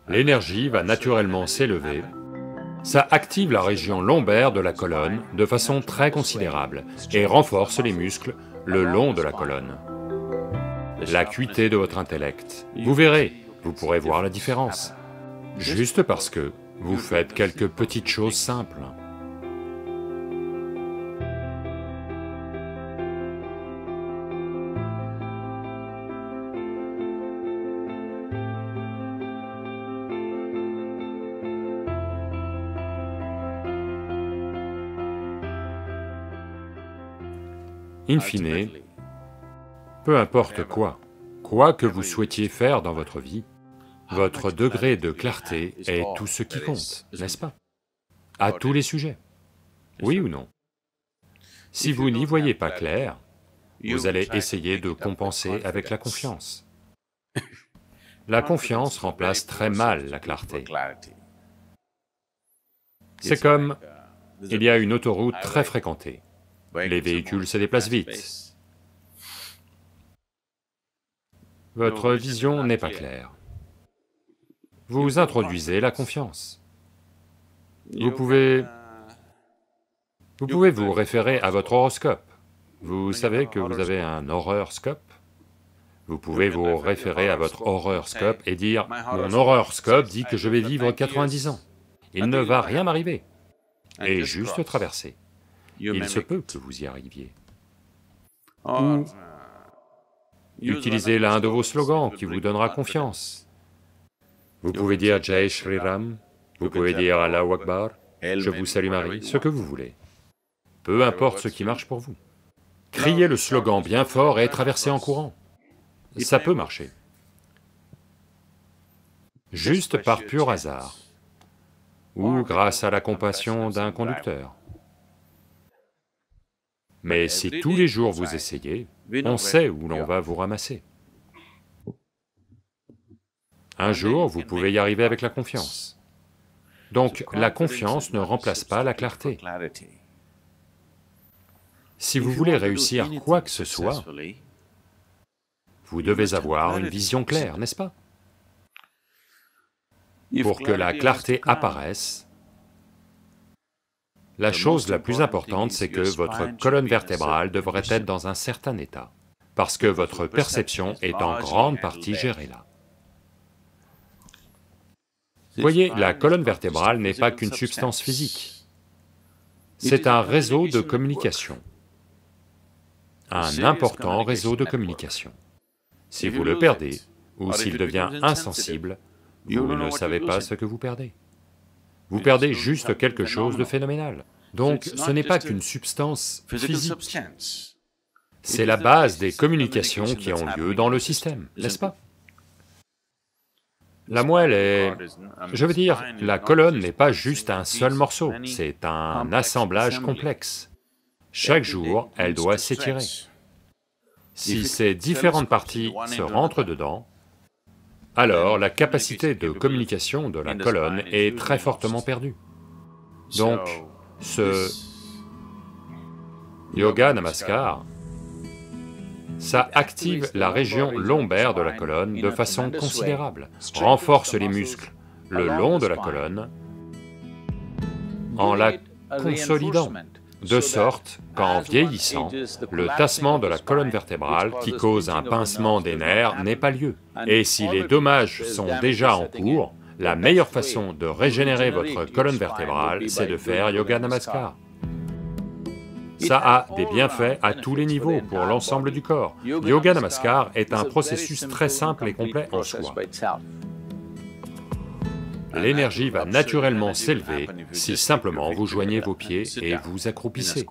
L'énergie va naturellement s'élever, ça active la région lombaire de la colonne de façon très considérable et renforce les muscles le long de la colonne. L'acuité de votre intellect, vous verrez, vous pourrez voir la différence, juste parce que vous faites quelques petites choses simples. In fine, peu importe quoi que vous souhaitiez faire dans votre vie, votre degré de clarté est tout ce qui compte, n'est-ce pas? À tous les sujets, oui ou non? Si vous n'y voyez pas clair, vous allez essayer de compenser avec la confiance. La confiance remplace très mal la clarté. C'est comme, il y a une autoroute très fréquentée, les véhicules se déplacent vite. Votre vision n'est pas claire. Vous introduisez la confiance. Vous pouvez vous référer à votre horoscope. Vous savez que vous avez un horoscope? Vous pouvez vous référer à votre horoscope et dire, mon horoscope dit que je vais vivre 90 ans, il ne va rien m'arriver, et juste traverser. Il se peut que vous y arriviez. Ou utilisez l'un de vos slogans qui vous donnera confiance. Vous pouvez dire Jai Shri Ram, vous pouvez dire Allahu Akbar, je vous salue Marie, ce que vous voulez. Peu importe ce qui marche pour vous. Criez le slogan bien fort et traversez en courant. Ça peut marcher. Juste par pur hasard, ou grâce à la compassion d'un conducteur. Mais si tous les jours vous essayez, on sait où l'on va vous ramasser. Un jour, vous pouvez y arriver avec la confiance. Donc, la confiance ne remplace pas la clarté. Si vous voulez réussir quoi que ce soit, vous devez avoir une vision claire, n'est-ce pas? Pour que la clarté apparaisse, la chose la plus importante, c'est que votre colonne vertébrale devrait être dans un certain état, parce que votre perception est en grande partie gérée là. Voyez, la colonne vertébrale n'est pas qu'une substance physique, c'est un réseau de communication, un important réseau de communication. Si vous le perdez, ou s'il devient insensible, vous ne savez pas ce que vous perdez. Vous perdez juste quelque chose de phénoménal. Donc ce n'est pas qu'une substance physique, c'est la base des communications qui ont lieu dans le système, n'est-ce pas? La moelle est... je veux dire, la colonne n'est pas juste un seul morceau, c'est un assemblage complexe. Chaque jour, elle doit s'étirer. Si ces différentes parties se rentrent dedans, alors la capacité de communication de la colonne est très fortement perdue. Donc, ce Yoga Namaskar, ça active la région lombaire de la colonne de façon considérable, renforce les muscles le long de la colonne en la consolidant, de sorte qu'en vieillissant, le tassement de la colonne vertébrale qui cause un pincement des nerfs n'ait pas lieu. Et si les dommages sont déjà en cours, la meilleure façon de régénérer votre colonne vertébrale, c'est de faire Yoga Namaskar. Ça a des bienfaits à tous les niveaux pour l'ensemble du corps. Yoga Namaskar est un processus très simple et complet en soi. L'énergie va naturellement s'élever si simplement vous joignez vos pieds et vous accroupissez.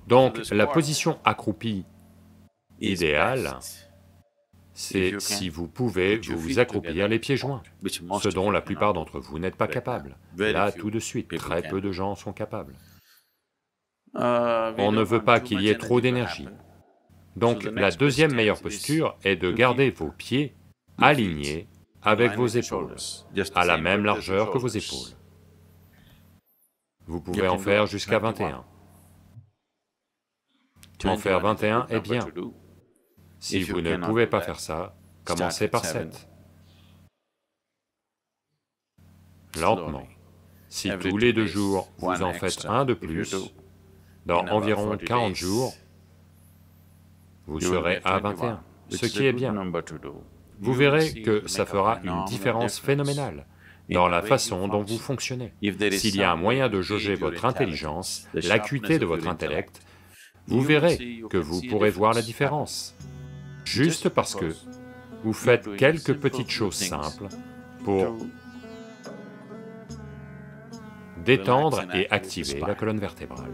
Donc la position accroupie idéale, c'est si vous pouvez vous accroupir les pieds joints, ce dont la plupart d'entre vous n'êtes pas capables. Là, tout de suite, très peu de gens sont capables. On ne veut pas qu'il y ait trop d'énergie. Donc la deuxième meilleure posture est de garder vos pieds alignés avec vos épaules, à la même largeur que vos épaules. Vous pouvez en faire jusqu'à 21. En faire 21 est bien. Si vous ne pouvez pas faire ça, commencez par 7. lentement. Si tous les 2 jours, vous en faites un de plus, dans environ 40 jours, vous serez à 21, ce qui est bien. Vous verrez que ça fera une différence phénoménale dans la façon dont vous fonctionnez. S'il y a un moyen de jauger votre intelligence, l'acuité de votre intellect, vous verrez que vous pourrez voir la différence, juste parce que vous faites quelques petites choses simples pour détendre et activer la colonne vertébrale.